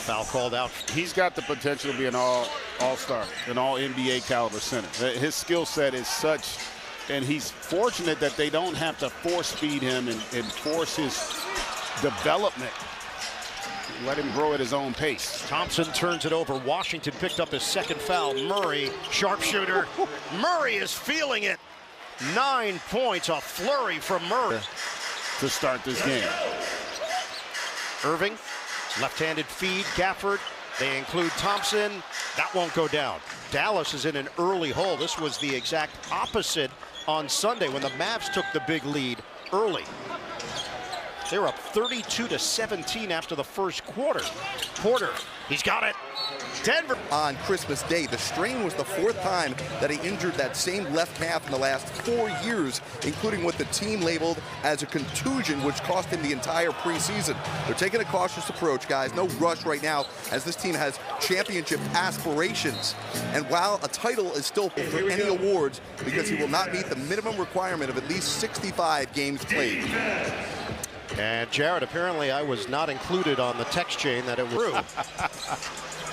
Foul called out. He's got the potential to be an all-star, an all-NBA caliber center. His skill set is such, and he's fortunate that they don't have to force feed him and force his development. Let him grow at his own pace. Thompson turns it over. Washington picked up his second foul. Murray, sharpshooter. Murray is feeling it. 9 points, a flurry from Murray To start this game. Irving, left-handed feed, Gafford. They include Thompson. That won't go down. Dallas is in an early hole. This was the exact opposite on Sunday when the Mavs took the big lead early. They were up 32-17 after the first quarter. Porter, he's got it. Denver. On Christmas Day, the strain was the 4th time that he injured that same left calf in the last 4 years, including what the team labeled as a contusion, which cost him the entire preseason. They're taking a cautious approach, guys. No rush right now, as this team has championship aspirations. And while a title is still for any awards, because he will not meet the minimum requirement of at least 65 games played. And Jared, apparently I was not included on the text chain that it was true.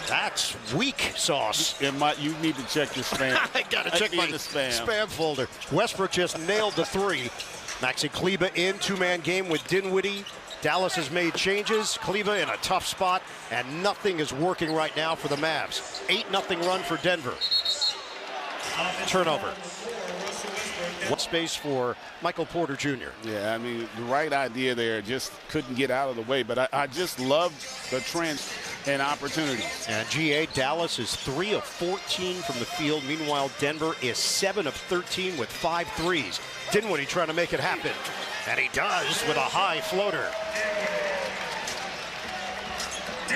That's weak sauce. You need to check your spam. I gotta check my spam folder. Westbrook just nailed the 3. Maxi Kleber in, 2-man game with Dinwiddie. Dallas has made changes. Kleber in a tough spot, and nothing is working right now for the Mavs. 8-0 run for Denver. Turnover. What space for Michael Porter Jr.? Yeah, I mean, the right idea there, just couldn't get out of the way. But I just love the trench and opportunities. And GA, Dallas is 3 of 14 from the field. Meanwhile, Denver is 7 of 13 with 5 threes. Dinwiddie trying to make it happen. And he does with a high floater.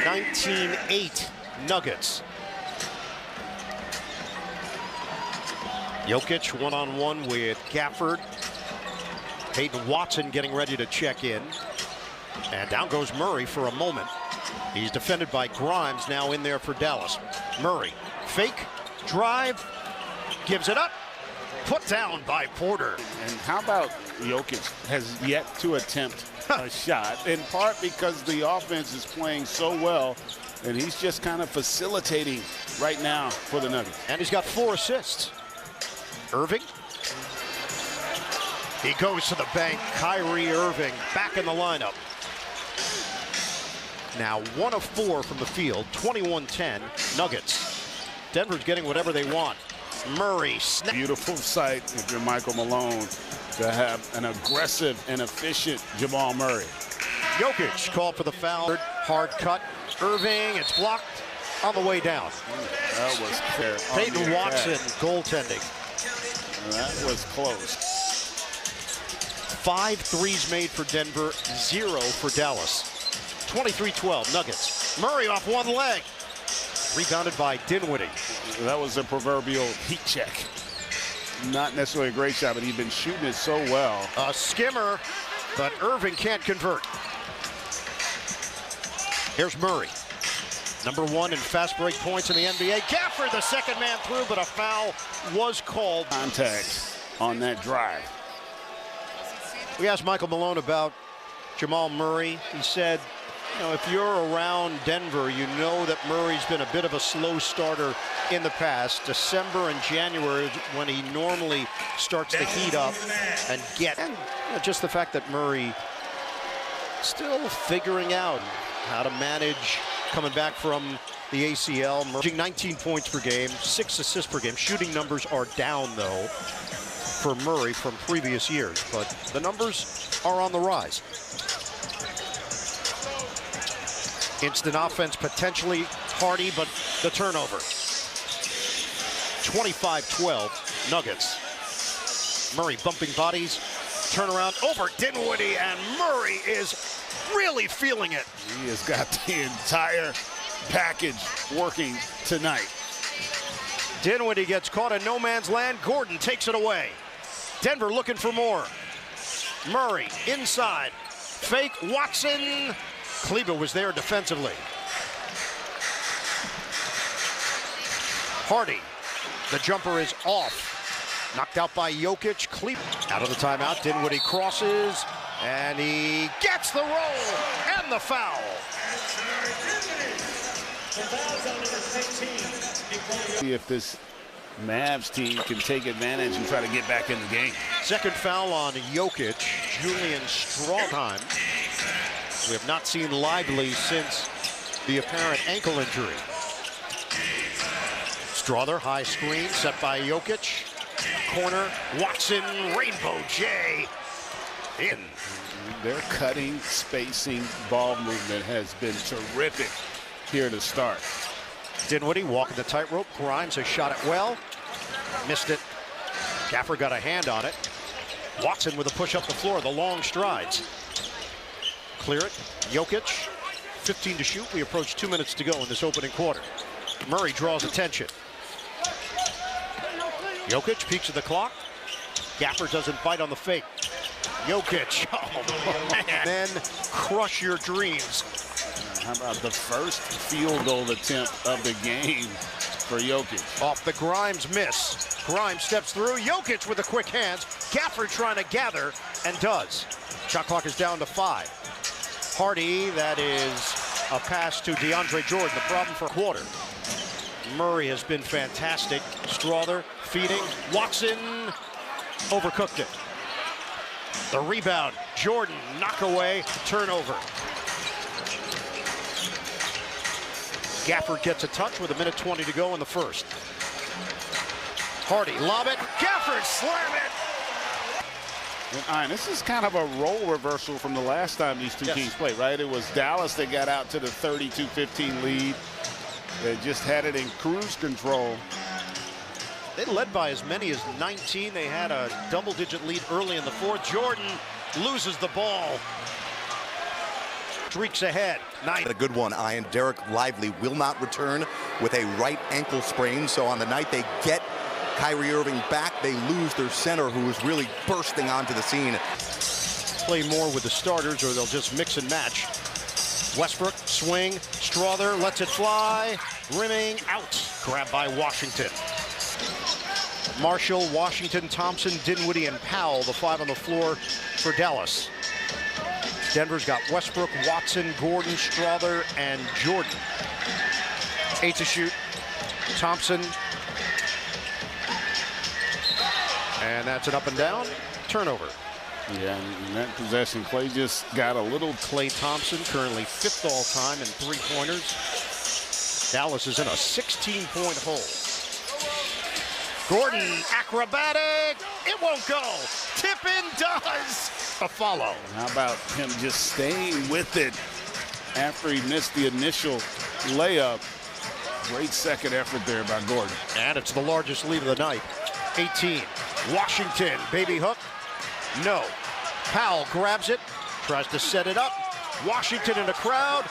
19-8 Nuggets. Jokic one-on-one with Gafford. Peyton Watson getting ready to check in. And down goes Murray for a moment. He's defended by Grimes, now in there for Dallas. Murray, fake, drive, gives it up. Put down by Porter. And how about Jokic has yet to attempt a shot, in part because the offense is playing so well, and he's just kind of facilitating right now for the Nuggets. And he's got 4 assists. Irving. He goes to the bank. Kyrie Irving back in the lineup. Now 1 of 4 from the field, 21-10 Nuggets. Denver's getting whatever they want. Murray snap. Beautiful sight if you're Michael Malone to have an aggressive and efficient Jamal Murray. Jokic called for the foul. Hard cut. Irving, it's blocked on the way down. That was fair. Peyton Watson goaltending. That was close. 5 threes made for Denver, 0 for Dallas. 23-12 Nuggets. Murray off one leg. Rebounded by Dinwiddie. That was a proverbial heat check. Not necessarily a great shot, but he's been shooting it so well. A skimmer, but Irving can't convert. Here's Murray. #1 in fast break points in the NBA. Gafford, the second man through, but a foul was called. Contact on that drive. We asked Michael Malone about Jamal Murray. He said, you know, if you're around Denver, you know that Murray's been a bit of a slow starter in the past. December and January when he normally starts to heat up and get. And you know, just the fact that Murray still figuring out how to manage coming back from the ACL. Murray 19 points per game, 6 assists per game. Shooting numbers are down, though, for Murray from previous years, but the numbers are on the rise. Instant offense potentially Hardy, but the turnover. 25-12 Nuggets. Murray bumping bodies, turnaround over Dinwiddie, and Murray is really feeling it. He has got the entire package working tonight. Dinwiddie gets caught in no man's land. Gordon takes it away. Denver looking for more. Murray inside. Fake Watson. Kleber was there defensively. Hardy. The jumper is off. Knocked out by Jokic. Kleber out of the timeout. Dinwiddie crosses. And he gets the roll and the foul. See if this Mavs team can take advantage and try to get back in the game. Second foul on Jokic, Julian Strawtime. We have not seen Lively since the apparent ankle injury. Strawther, high screen, set by Jokic. Corner, Watson, Rainbow J. In. Their cutting, spacing, ball movement has been terrific here to start. Dinwiddie walking the tightrope. Grimes has shot it well. Missed it. Gaffer got a hand on it. Watson with a push up the floor, the long strides. Clear it. Jokic, 15 to shoot. We approach 2 minutes to go in this opening quarter. Murray draws attention. Jokic peeks at the clock. Gaffer doesn't bite on the fake. Jokic, oh man, then crush your dreams. How about the first field goal attempt of the game for Jokic? Off the Grimes miss. Grimes steps through. Jokic with the quick hands. Gaffer trying to gather and does. Shot clock is down to 5. Hardy, that is a pass to DeAndre Jordan. The problem for a quarter. Murray has been fantastic. Strawther feeding. Watson overcooked it. The rebound. Jordan knock away. Turnover. Gafford gets a touch with 1:20 to go in the first. Hardy lob it. Gafford slam it. All right, this is kind of a role reversal from the last time these two teams played, right? It was Dallas that got out to the 32-15 lead. They just had it in cruise control. They led by as many as 19. They had a double-digit lead early in the fourth. Jordan loses the ball. Streaks ahead. Nice. A good one, Ian. Derek Lively will not return with a right ankle sprain. So on the night they get Kyrie Irving back, they lose their center, who is really bursting onto the scene. Play more with the starters, or they'll just mix and match. Westbrook, swing, Strawther lets it fly, rimming out. Grabbed by Washington. Marshall, Washington, Thompson, Dinwiddie, and Powell, the 5 on the floor for Dallas. Denver's got Westbrook, Watson, Gordon, Strawther, and Jordan. 8 to shoot. Thompson. And that's an up and down. Turnover. Yeah, in that possession, Clay just got a little. Klay Thompson, currently 5th all-time in 3-pointers. Dallas is in a 16-point hole. Gordon, acrobatic. It won't go. Tippin does. A follow. How about him just staying with it after he missed the initial layup? Great second effort there by Gordon. And it's the largest lead of the night. 18. Washington, baby hook. No. Powell grabs it, tries to set it up. Washington in the crowd.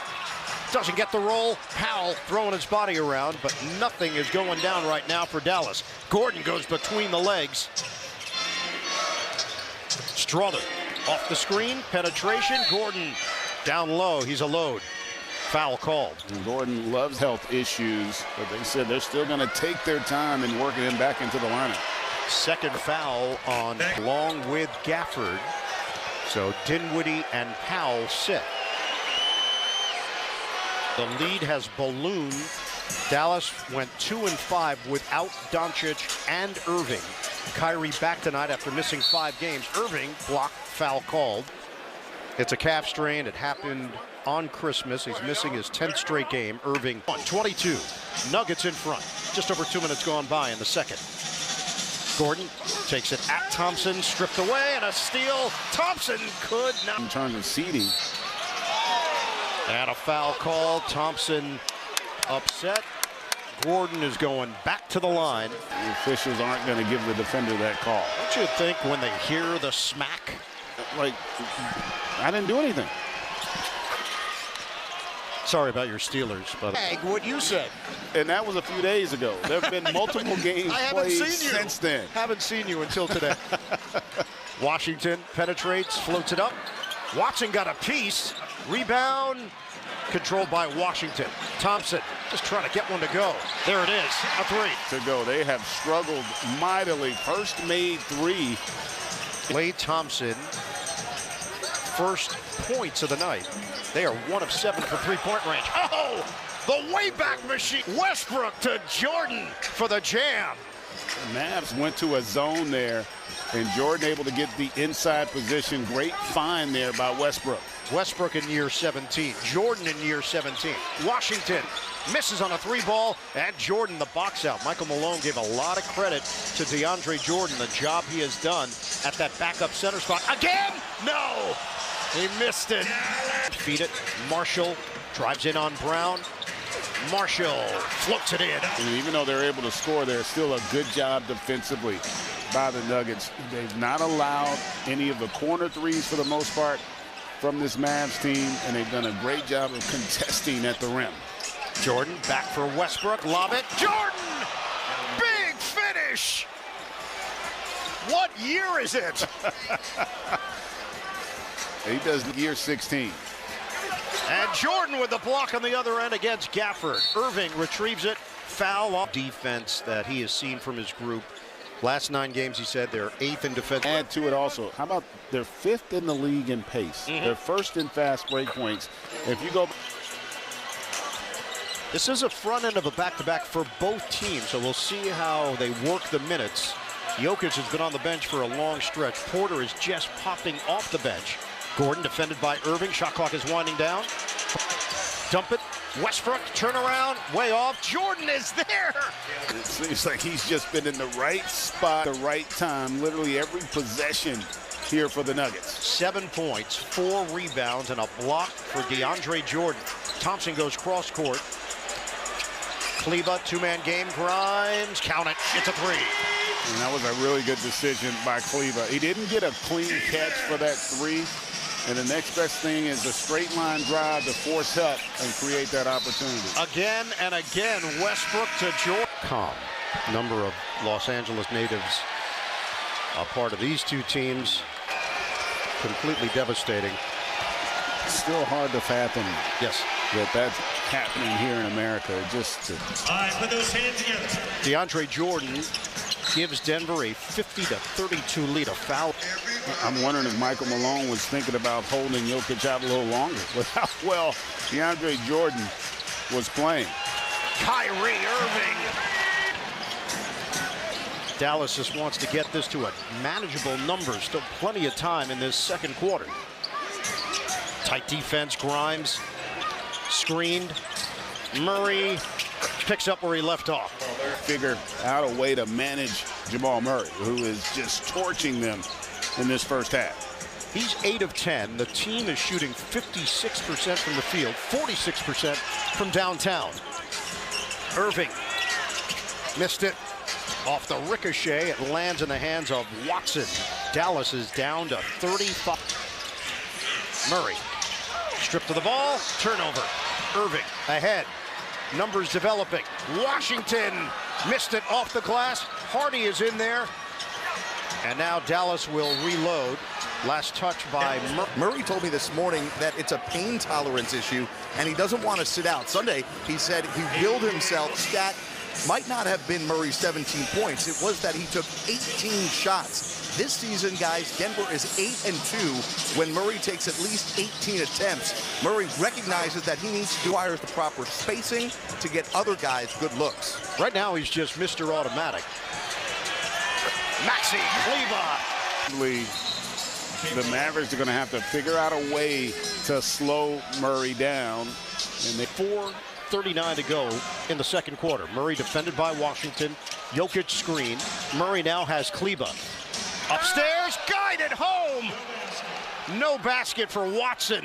Doesn't get the roll. Powell throwing his body around, but nothing is going down right now for Dallas. Gordon goes between the legs. Strawther off the screen, penetration. Gordon down low. He's a load. Foul called. And Gordon loves health issues, but they said they're still going to take their time in working him back into the lineup. Second foul on Long with Gafford. So Dinwiddie and Powell sit. The lead has ballooned. Dallas went 2-5 without Doncic and Irving. Kyrie back tonight after missing 5 games. Irving blocked, foul called. It's a calf strain. It happened on Christmas. He's missing his 10th straight game. Irving on 22. Nuggets in front. Just over 2 minutes gone by in the second. Gordon takes it at Thompson, stripped away, and a steal. Thompson could not. In terms of seeding. And a foul call. Thompson upset. Gordon is going back to the line. The officials aren't going to give the defender that call. Don't you think when they hear the smack? Like, I didn't do anything. Sorry about your Steelers, but what you said. And that was a few days ago. There have been multiple games played since then. Haven't seen you until today. Washington penetrates, floats it up. Watson got a piece. Rebound controlled by Washington. Thompson just trying to get one to go. There it is, a 3. To go. They have struggled mightily. First made 3. Klay Thompson, first points of the night. They are 1 of 7 from 3-point range. Oh! The Wayback Machine. Westbrook to Jordan for the jam. The Mavs went to a zone there, and Jordan able to get the inside position. Great find there by Westbrook. Westbrook in year 17. Jordan in year 17. Washington misses on a 3-ball, and Jordan the box out. Michael Malone gave a lot of credit to DeAndre Jordan, the job he has done at that backup center spot. Again? No! He missed it. Feed it. Marshall drives in on Brown. Marshall floats it in. And even though they're able to score, there's still a good job defensively by the Nuggets. They've not allowed any of the corner threes for the most part from this Mavs team, and they've done a great job of contesting at the rim. Jordan back for Westbrook. Lob it. Jordan! Big finish! What year is it? He does year 16. And Jordan with the block on the other end against Gafford. Irving retrieves it. Foul off defense that he has seen from his group. Last 9 games, he said they're 8th in defense. Add to it also, how about they're 5th in the league in pace? They're 1st in fast break points. If you go... This is a front end of a back-to-back for both teams, so we'll see how they work the minutes. Jokic has been on the bench for a long stretch. Porter is just popping off the bench. Gordon defended by Irving. Shot clock is winding down. Dump it. Westbrook, turnaround, way off. Jordan is there. It seems like he's just been in the right spot, the right time, literally every possession here for the Nuggets. 7 points, 4 rebounds, and a block for DeAndre Jordan. Thompson goes cross court. Kleba, 2-man game. Grimes, count it. It's a 3. And that was a really good decision by Kleba. He didn't get a clean catch for that 3. And the next best thing is a straight line drive to force help and create that opportunity. Again and again, Westbrook to Jordan. Calm. Number of Los Angeles natives a part of these two teams. Completely devastating. Still hard to fathom. Yes. That's happening here in America. Just to... All right, put those hands together. DeAndre Jordan gives Denver a 50-32 lead. A foul. I'm wondering if Michael Malone was thinking about holding Jokic out a little longer with how well DeAndre Jordan was playing. Kyrie Irving. Dallas just wants to get this to a manageable number. Still plenty of time in this second quarter. Tight defense. Grimes screened. Murray picks up where he left off. Figure out a way to manage Jamal Murray, who is just torching them in this first half. He's 8 of 10. The team is shooting 56% from the field, 46% from downtown. Irving missed it off the ricochet. It lands in the hands of Watson. Dallas is down to 35. Murray stripped of the ball, turnover. Irving ahead. Numbers developing. Washington missed it off the glass. Hardy is in there. And now Dallas will reload. Last touch by Murray. Murray told me this morning that it's a pain tolerance issue, and he doesn't want to sit out. Sunday, he said he willed himself. Stat might not have been Murray's 17 points. It was that he took 18 shots. This season, guys, Denver is 8-2 when Murray takes at least 18 attempts. Murray recognizes that he needs to acquire the proper spacing to get other guys good looks. Right now, he's just Mr. Automatic. Maxi Kleba. The Mavericks are going to have to figure out a way to slow Murray down. And they 4:39 to go in the second quarter. Murray defended by Washington. Jokic screen. Murray now has Kleba. Upstairs, guided home. No basket for Watson.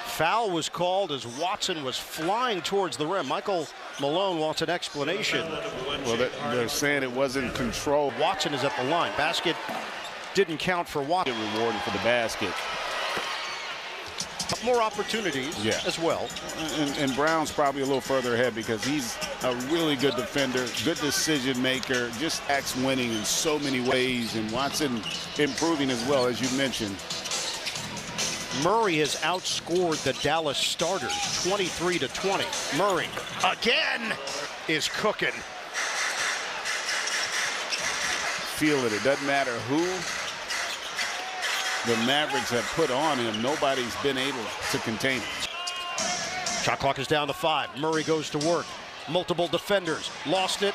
Foul was called as Watson was flying towards the rim. Michael Malone wants an explanation. Well, they're saying it wasn't controlled. Watson is at the line. Basket didn't count for Watson. Get rewarded for the basket. More opportunities as well. And Brown's probably a little further ahead because he's a really good defender, good decision maker, just acts winning in so many ways. And Watson improving as well, as you mentioned. Murray has outscored the Dallas starters 23-20. Murray again is cooking. Feel it. It doesn't matter who the Mavericks have put on him. Nobody's been able to contain him. Shot clock is down to 5. Murray goes to work. Multiple defenders. Lost it.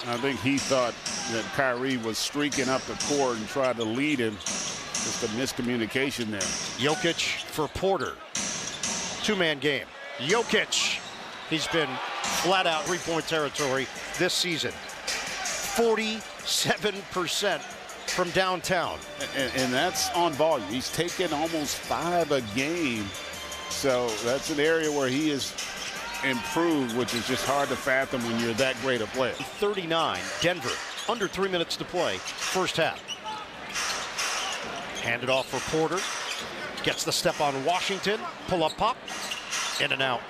I think he thought that Kyrie was streaking up the court and tried to lead him. Just a miscommunication there. Jokic for Porter. Two-man game. Jokic. He's been flat out three-point territory this season. 47% from downtown. And that's on volume. He's taken almost 5 a game. So that's an area where he is improved, which is just hard to fathom when you're that great a player. 39, Denver, under 3 minutes to play, first half. Handed off for Porter. Gets the step on Washington. Pull up pop. In and out.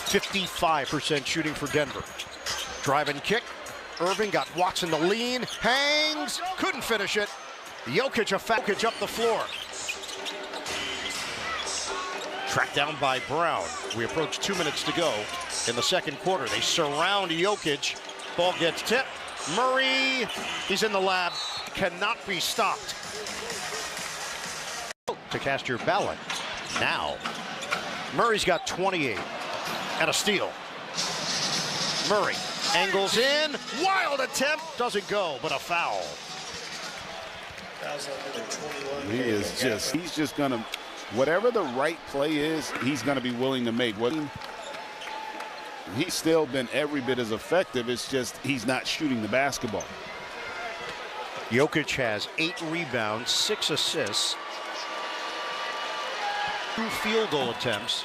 55% shooting for Denver. Drive and kick. Irving got Watson to lean. Hangs. Couldn't finish it. Jokic up the floor. Tracked down by Brown. We approach 2 minutes to go in the second quarter. They surround Jokic. Ball gets tipped. Murray, he's in the lab. Cannot be stopped. To cast your ballot. Now, Murray's got 28 and a steal. Murray angles in. Wild attempt. Doesn't go, but a foul. He's just going to, whatever the right play is, he's going to be willing to make. He's still been every bit as effective. It's just he's not shooting the basketball. Jokic has 8 rebounds, 6 assists, 2 field goal attempts.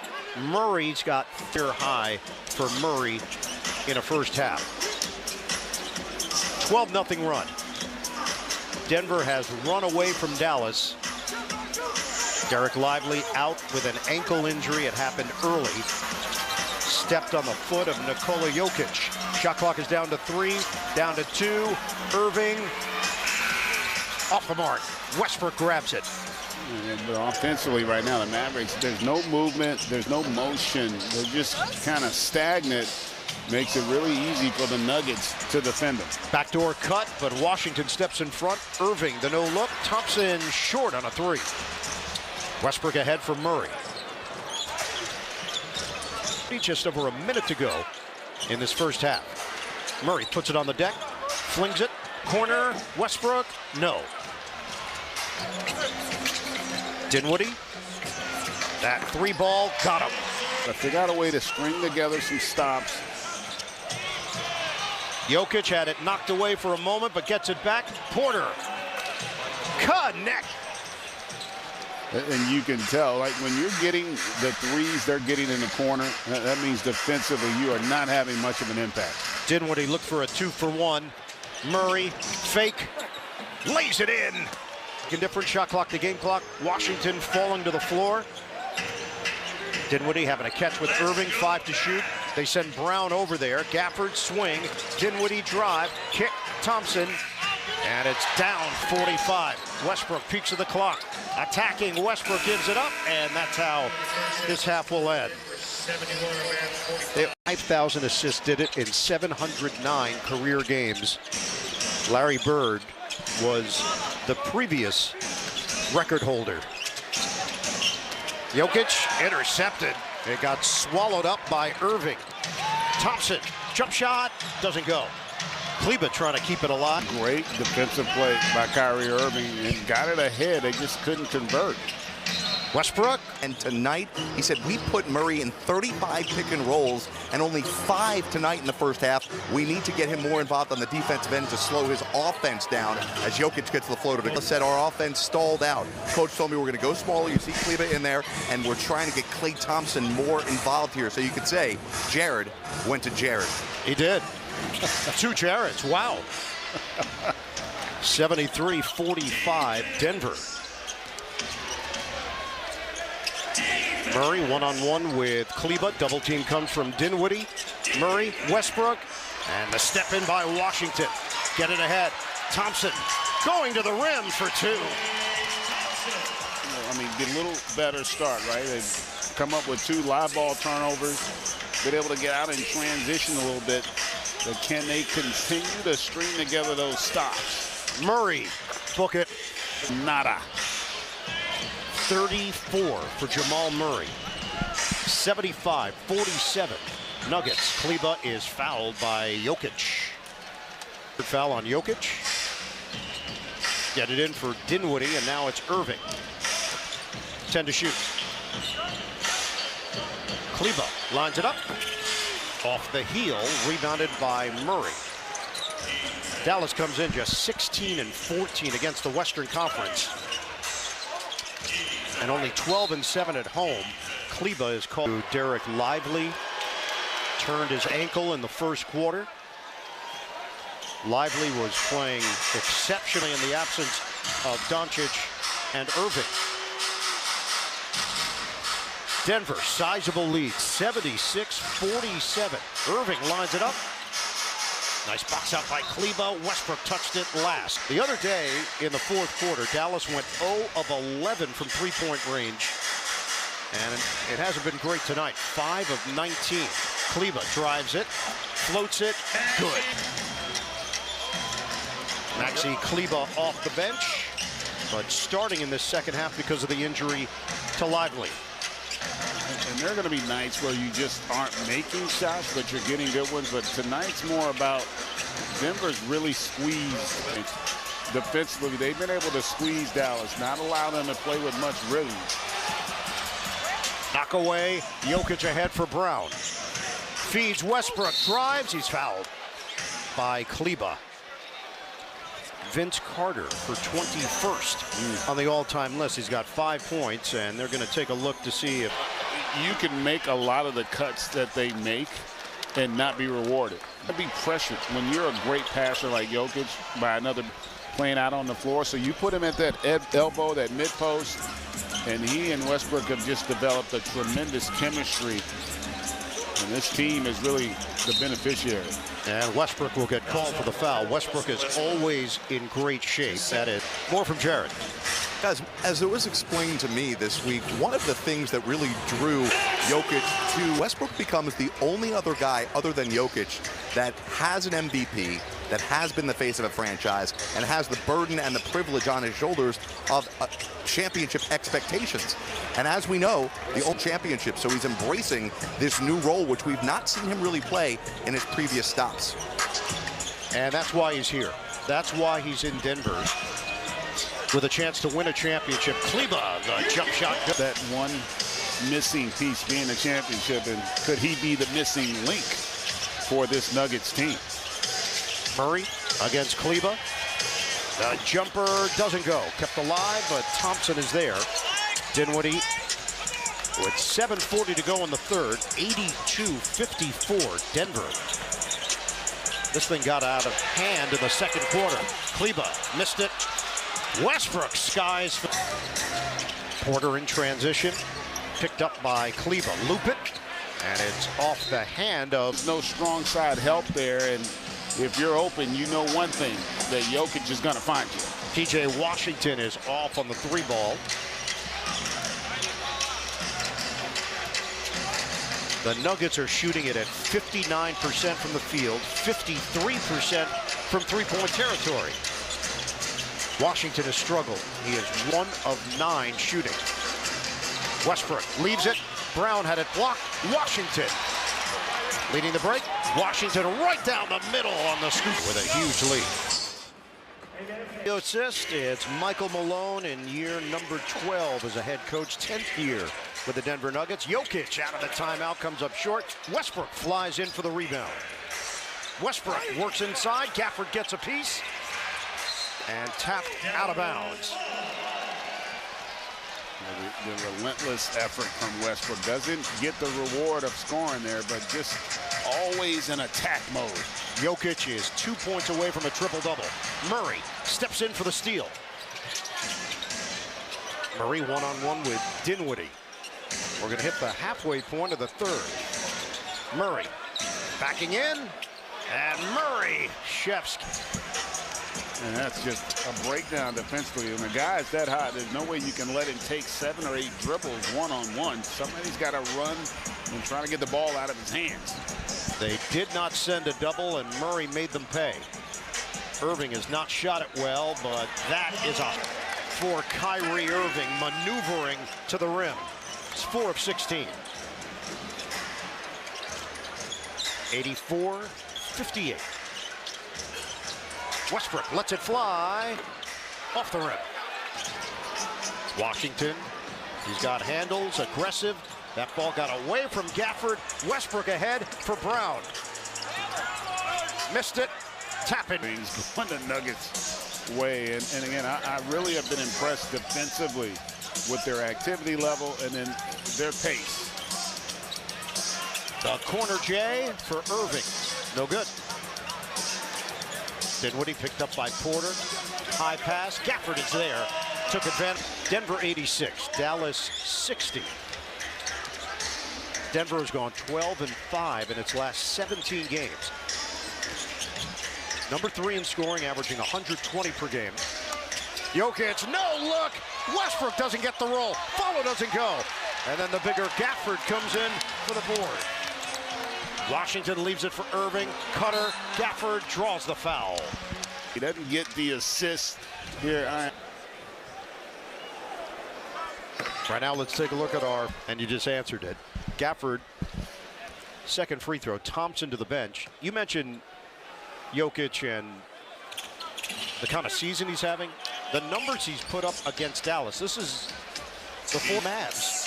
Murray's got career high for Murray in a first half. 12-0 run. Denver has run away from Dallas. Derek Lively out with an ankle injury. It happened early. Stepped on the foot of Nikola Jokic. Shot clock is down to 3, down to 2. Irving off the mark. Westbrook grabs it. But offensively right now, the Mavericks, there's no movement, there's no motion. They're just kind of stagnant. Makes it really easy for the Nuggets to defend them. Backdoor cut, but Washington steps in front. Irving, the no look. Thompson short on a 3. Westbrook ahead for Murray. Just over a minute to go in this first half. Murray puts it on the deck, flings it, corner, Westbrook, no. Dinwiddie, that 3 ball, got him. But they got a way to string together some stops. Jokic had it knocked away for a moment, but gets it back. Porter, connect. And you can tell, like when you're getting the threes they're getting in the corner, that means defensively you are not having much of an impact. Dinwiddie looked for a 2-for-1. Murray, fake, lays it in. Different shot clock to game clock. Washington falling to the floor. Dinwiddie having a catch with Irving, 5 to shoot. They send Brown over there. Gafford swing. Dinwiddie drive. Kick. Thompson. And it's down 45. Westbrook peaks of the clock. Attacking. Westbrook gives it up. And that's how this half will end. 5,000 assists, did it in 709 career games. Larry Bird was the previous record holder. Jokic intercepted. It got swallowed up by Irving. Thompson, jump shot, doesn't go. Kleber trying to keep it alive. Great defensive play by Kyrie Irving and got it ahead. They just couldn't convert. Westbrook. And tonight, he said, we put Murray in 35 pick and rolls and only 5 tonight in the first half. We need to get him more involved on the defensive end to slow his offense down as Jokic gets the floater. He said our offense stalled out. Coach told me we're going to go smaller. You see Kleber in there, and we're trying to get Klay Thompson more involved here. So you could say Jared went to Jared. He did. 2 Jareds. Wow. 73-45 Denver. Murray one-on-one with Kleber. Double team comes from Dinwiddie. Murray, Westbrook, and the step in by Washington. Get it ahead. Thompson going to the rim for 2. I mean, get a little better start, right? They've come up with 2 live ball turnovers, been able to get out and transition a little bit. But can they continue to string together those stops? Murray Book it. Nada. 34 for Jamal Murray. 75-47. Nuggets. Kleba is fouled by Jokic. Foul on Jokic. Get it in for Dinwiddie, and now it's Irving. 10 to shoot. Kleba lines it up. Off the heel, rebounded by Murray. Dallas comes in just 16-14 against the Western Conference. And only 12-7 at home. Kleba is called. Derek Lively turned his ankle in the first quarter. Lively was playing exceptionally in the absence of Doncic and Irving. Denver, sizable lead, 76-47. Irving lines it up. Nice box out by Kleba. Westbrook touched it last. The other day in the fourth quarter, Dallas went 0 of 11 from three-point range. And it hasn't been great tonight. 5 of 19. Kleba drives it, floats it, good. Maxi Kleba off the bench, but starting in this second half because of the injury to Lively. And there are going to be nights where you just aren't making shots, but you're getting good ones. But tonight's more about Denver's really squeezed defensively. They've been able to squeeze Dallas, not allow them to play with much rhythm. Knock away, Jokic ahead for Brown. Feeds Westbrook, drives, he's fouled by Kleba. Vince Carter for 21st on the all-time list. He's got 5 points, and they're going to take a look to see if you can make a lot of the cuts that they make and not be rewarded. Be pressured when you're a great passer like Jokic by another playing out on the floor. So you put him at that elbow, that mid post, and he and Westbrook have just developed a tremendous chemistry. And this team is really the beneficiary. And Westbrook will get called for the foul. Westbrook is always in great shape. That is more from Jared. Guys, as it was explained to me this week, one of the things that really drew Jokic to Westbrook becomes the only other guy other than Jokic that has an MVP, that has been the face of a franchise, and has the burden and the privilege on his shoulders of championship expectations. And as we know, the old championship, so he's embracing this new role, which we've not seen him really play in his previous stops. And that's why he's here. That's why he's in Denver, with a chance to win a championship. Kleba, the jump shot. That one missing piece being a championship, and could he be the missing link for this Nuggets team? Murray against Kleba. The jumper doesn't go. Kept alive, but Thompson is there. Dinwiddie with 7:40 to go in the third. 82-54 Denver. This thing got out of hand in the second quarter. Kleba missed it. Westbrook skies. Porter in transition. Picked up by Kleba. Loop it. And it's off the hand of. No strong side help there. And if you're open, you know one thing, that Jokic is going to find you. P.J. Washington is off on the 3-ball. The Nuggets are shooting it at 59% from the field, 53% from three-point territory. Washington has struggled. He is 1 of 9 shooting. Westbrook leaves it. Brown had it blocked. Washington leading the break. Washington right down the middle on the scoop with a huge lead. The assist, it's Michael Malone in year number 12 as a head coach, 10th year with the Denver Nuggets. Jokic out of the timeout, comes up short. Westbrook flies in for the rebound. Westbrook works inside. Gafford gets a piece and tapped out of bounds. The relentless effort from Westbrook doesn't get the reward of scoring there, but just always in attack mode. Jokic is 2 points away from a triple-double. Murray steps in for the steal. Murray one-on-one with Dinwiddie. We're going to hit the halfway point of the third. Murray backing in, and Murray chefs. And that's just a breakdown defensively. When a guy is that hot, there's no way you can let him take 7 or 8 dribbles one-on-one. Somebody's got to run and try to get the ball out of his hands. They did not send a double, and Murray made them pay. Irving has not shot it well, but that is a for Kyrie Irving maneuvering to the rim. It's 4 of 16. 84-58. Westbrook lets it fly off the rim. Washington, he's got handles, aggressive. That ball got away from Gafford. Westbrook ahead for Brown. Missed it. Tap it. Going the Nuggets' way. And again, I really have been impressed defensively with their activity level and then their pace. The corner J for Irving. No good. Dinwiddie picked up by Porter. High pass. Gafford is there. Took advantage. Denver 86. Dallas 60. Denver has gone 12-5 in its last 17 games. Number 3 in scoring, averaging 120 per game. Jokic, no look. Westbrook doesn't get the roll. Follow doesn't go. And then the bigger Gafford comes in for the board. Washington leaves it for Irving. Cutter, Gafford draws the foul. He doesn't get the assist here. Right now, let's take a look at our, and you just answered it. Gafford, second free throw. Thompson to the bench. You mentioned Jokic and the kind of season he's having. The numbers he's put up against Dallas. This is the 4 Mavs.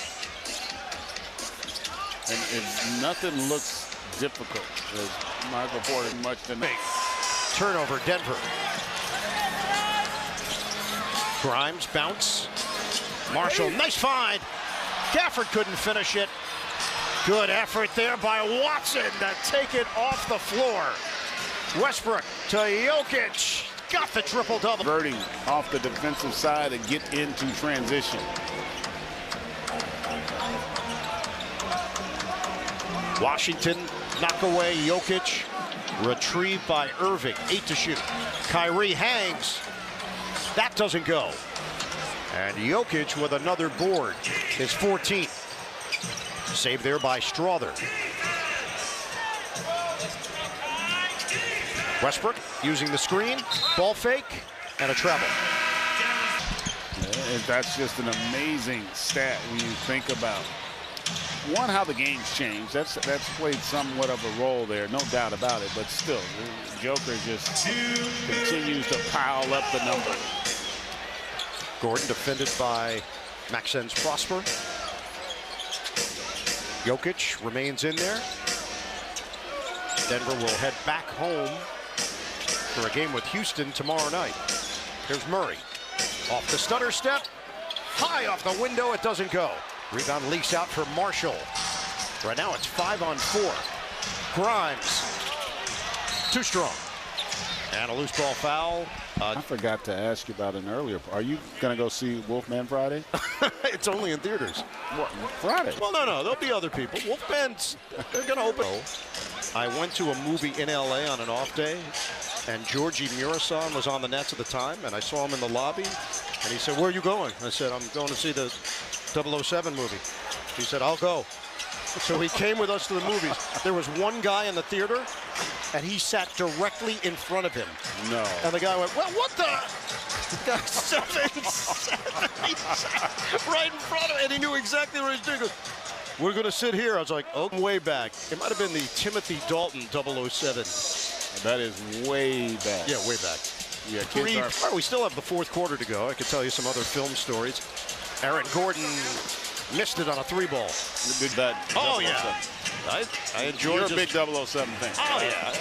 And if nothing looks difficult, as Michael Porter much to make. Turnover, Denver. Grimes, bounce. Marshall, nice find. Gafford couldn't finish it. Good effort there by Watson to take it off the floor. Westbrook to Jokic. Got the triple-double. Converting off the defensive side and get into transition. Washington knock away Jokic. Retrieved by Irving. 8 to shoot. Kyrie hangs. That doesn't go. And Jokic with another board. His 14th. Saved there by Strother. Westbrook using the screen. Ball fake. And a travel. And that's just an amazing stat when you think about one, how the game's changed. That's played somewhat of a role there, no doubt about it. But still, Joker just continues to pile up the numbers. Gordon defended by Maxence Prosper. Jokic remains in there. Denver will head back home for a game with Houston tomorrow night. Here's Murray. Off the stutter step. High off the window. It doesn't go. Rebound leaks out for Marshall. Right now it's 5-on-4. Grimes. Too strong. And a loose ball foul. I forgot to ask you about an earlier. Are you going to go see Wolfman Friday? It's only in theaters. What, Friday? Well, no. There'll be other people. Wolfman's, they're going to open. I went to a movie in L.A. on an off day, and Georgie Murasan was on the Nets at the time, and I saw him in the lobby, and he said, "Where are you going?" I said, "I'm going to see the 007 movie." He said, "I'll go." So he came with us to the movies. There was one guy in the theater, and he sat directly in front of him. No. And the guy went, "Well, what the?" The guy 7'7", he sat right in front of him, and he knew exactly what he was doing. He goes, "We're going to sit here." I was like, "Oh, way back." It might have been the Timothy Dalton 007. That is way back. Yeah, way back. Yeah, kids are... All right, we still have the fourth quarter to go. I could tell you some other film stories. Aaron Gordon missed it on a 3-ball. Big bet. Oh, yeah. I enjoy You're a big 007 fan. Oh, yeah.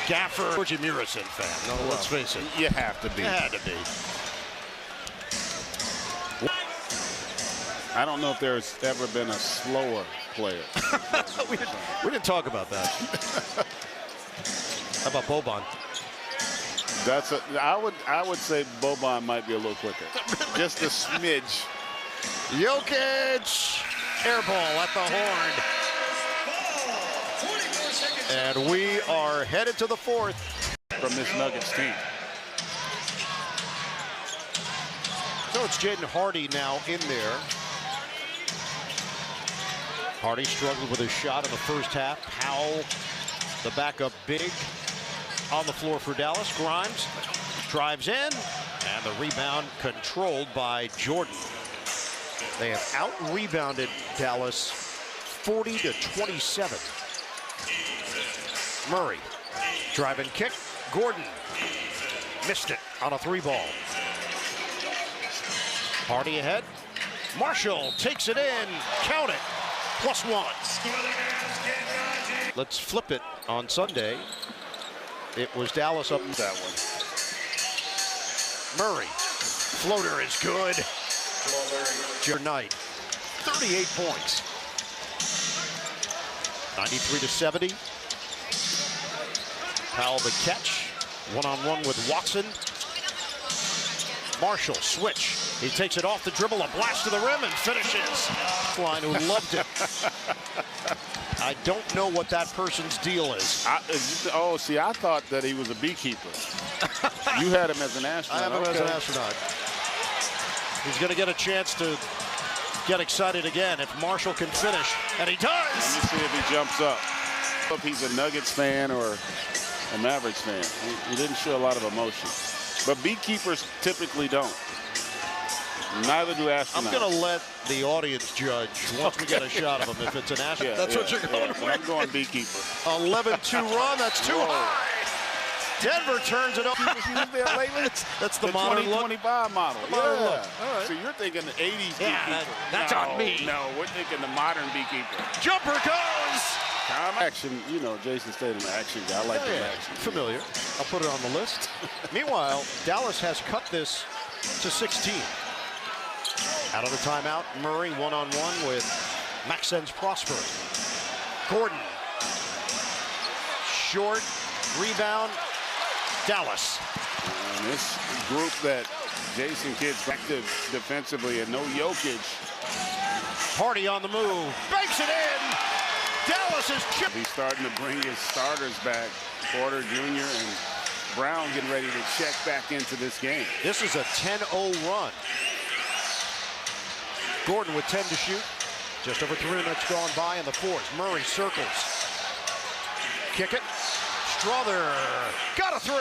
Gafford. Georgie Murasan fan. No, let's face it. You have to be. You had to be. I don't know if there's ever been a slower player. we didn't talk about that. How about Boban? I would say Boban might be a little quicker. Just a smidge. Jokic, air ball at the horn. And we are headed to the fourth. From this Nuggets team. So it's Jaden Hardy now in there. Hardy struggled with his shot in the first half. Powell, the backup big. on the floor for Dallas. Grimes drives in, and the rebound controlled by Jordan. They have out-rebounded Dallas 40-27. Murray, drive and kick. Gordon missed it on a 3-ball. Hardy ahead. Marshall takes it in. Count it. +1. Let's flip it on Sunday. It was Dallas up that one. Murray. Floater is good. Knight. 38 points. 93-70. Powell the catch. One-on-one with Watson. Marshall switch. He takes it off the dribble, a blast to the rim, and finishes. Line who loved it. I don't know what that person's deal is. See, I thought that he was a beekeeper. You had him as an astronaut. I have him as an astronaut. He's going to get a chance to get excited again if Marshall can finish, and he does. Let me see if he jumps up. If he's a Nuggets fan or a Mavericks fan. He didn't show a lot of emotion. But beekeepers typically don't. Neither do astronauts. I'm going to let the audience judge once we get a shot of him if it's an astronaut. That's what you're going with. I'm going beekeeper. 11-2 run. That's too high. Denver turns it up. That's the modern 2025 model. Look. All right. So you're thinking the 80s Yeah, beekeeper. that's on me. No, we're thinking the modern beekeeper. Jumper goes. Action, you know, Jason Statham action guy. I like the action. Familiar. I'll put it on the list. Meanwhile, Dallas has cut this to 16. Out of the timeout, Murray one-on-one with Maxence Prosper. Gordon. Short. Rebound. Dallas. And this group that Jason Kidd's active defensively and no Jokic. Hardy on the move. Banks it in. Dallas is chipped. He's starting to bring his starters back. Porter Jr. and Brown getting ready to check back into this game. This is a 10-0 run. Gordon with 10 to shoot. Just over 3 minutes gone by in the fourth. Murray circles. Kick it. Strother got a 3.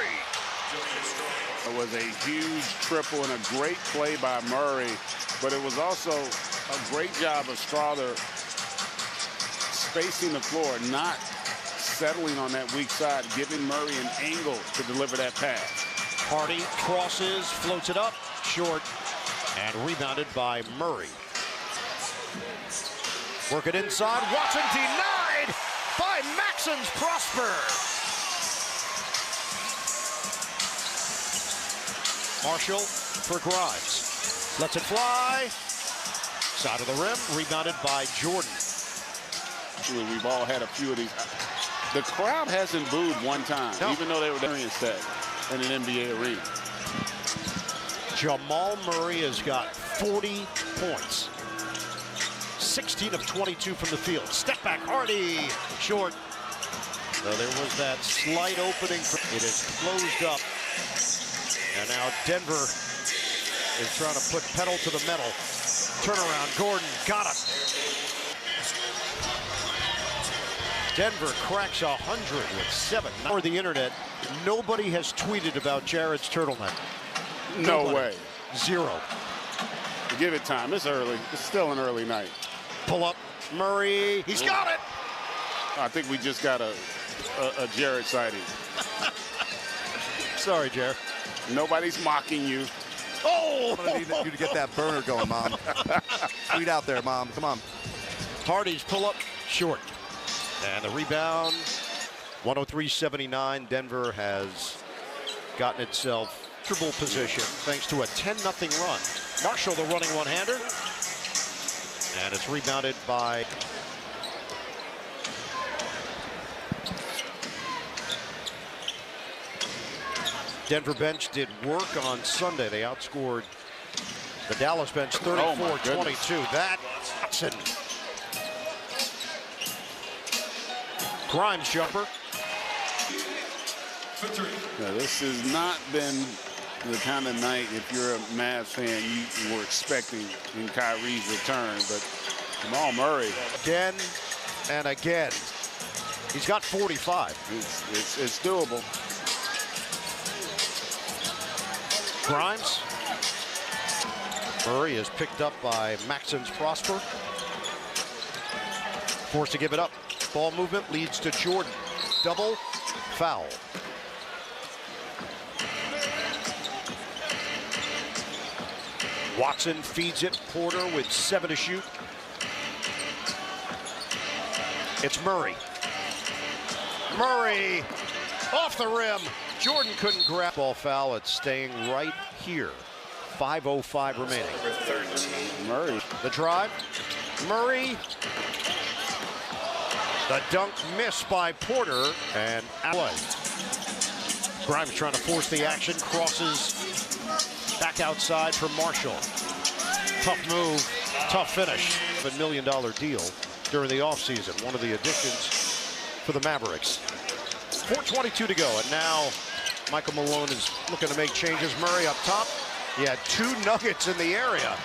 It was a huge triple and a great play by Murray, but it was also a great job of Strother spacing the floor, not settling on that weak side, giving Murray an angle to deliver that pass. Hardy crosses, floats it up, short, and rebounded by Murray. Work it inside. Watson denied by Maxence Prosper. Marshall for Grimes. Lets it fly. Side of the rim, rebounded by Jordan. Actually, we've all had a few of these. The crowd hasn't booed one time, even though they were experienced that in an NBA arena. Jamal Murray has got 40 points. 16 of 22 from the field. Step back, Hardy, short. So there was that slight opening. It is closed up. And now Denver is trying to put pedal to the metal. Turnaround, Gordon got it. Denver cracks 100 with 7. For the internet, nobody has tweeted about Jared's turtleneck. No Nobody. way. 0. Give it time. It's early. It's still an early night. Pull up, Murray. He's got it. I think we just got a Jared sighting. Sorry, Jared. Nobody's mocking you. Oh! I need you to get that burner going, Mom. Tweet out there, Mom. Come on. Hardy's pull up, short. And the rebound, 103-79. Denver has gotten itself triple position thanks to a 10-0 run. Marshall, the running one-hander. And it's rebounded by Denver bench did work on Sunday. They outscored the Dallas bench 34-22. That Watson. Grimes jumper. Now, this has not been the kind of night, if you're a Mavs fan, you were expecting in Kyrie's return, but Jamal Murray. Again and again. He's got 45. It's doable. Grimes. Murray is picked up by Maxence Prosper. Forced to give it up. Ball movement leads to Jordan. Double foul. Watson feeds it. Porter with 7 to shoot. It's Murray. Murray off the rim. Jordan couldn't grab. Ball foul. It's staying right here. 5:05 remaining. Murray. The drive. Murray. The dunk missed by Porter and play. Grimes trying to force the action. Crosses back outside for Marshall. Tough move. Tough finish. $1 million deal during the offseason. One of the additions for the Mavericks. 4:22 to go. And now Michael Malone is looking to make changes. Murray up top. He had 2 Nuggets in the area.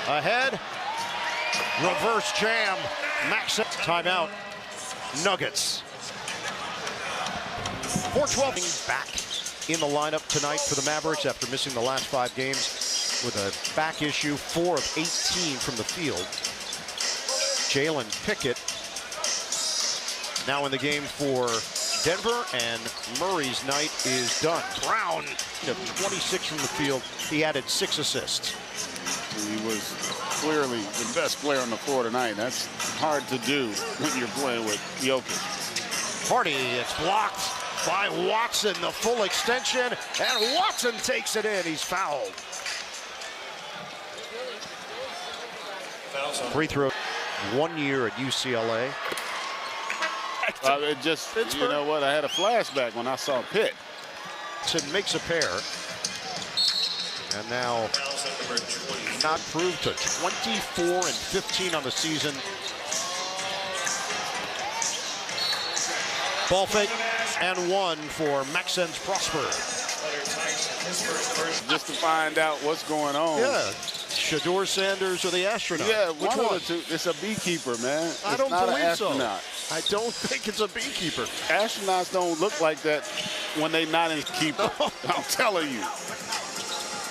Ahead. Reverse jam. Max timeout. Nuggets. 4:12 back in the lineup tonight for the Mavericks after missing the last 5 games with a back issue. 4 of 18 from the field. Jalen Pickett now in the game for Denver, and Murray's night is done. Brown of 26 from the field. He added 6 assists. He was clearly the best player on the floor tonight. That's hard to do when you're playing with Jokic. Hardy, it's blocked by Watson, the full extension, and Watson takes it in. He's fouled. Free throw. 1 year at UCLA. It just, you know what, I had a flashback when I saw Pitt. Makes a pair. And now not proved to 24 and 15 on the season. Ball fake and 1 for Maxence Prosper. Just to find out what's going on. Yeah, Shedeur Sanders or the astronaut? Yeah, which one one? of the 2. It's a beekeeper, man. I It's don't not believe an so. astronaut. I don't think it's a beekeeper. Astronauts don't look like that when they not in keeper. I'm telling you.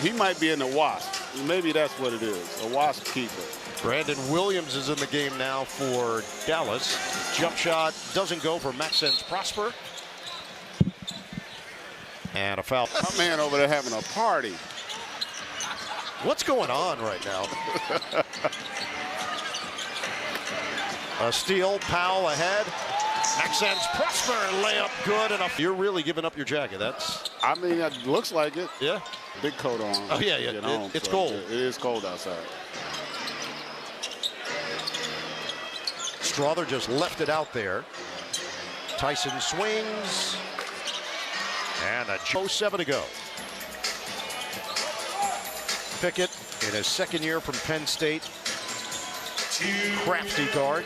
He might be in the wasp. Maybe that's what it is, a wasp keeper. Brandon Williams is in the game now for Dallas. Jump shot doesn't go for Maxence Prosper. And a foul. My man over there having a party. What's going on right now? A steal, Powell ahead. Maxence Prosper, layup good. And you're really giving up your jacket. That's. I mean, it looks like it. Yeah. Big coat on. Oh, yeah, yeah. Get home, It's so cold. It is cold outside. Strother just left it out there. Tyson swings. And a 7 to go. Pickett in his 2nd year from Penn State. Crafty guard.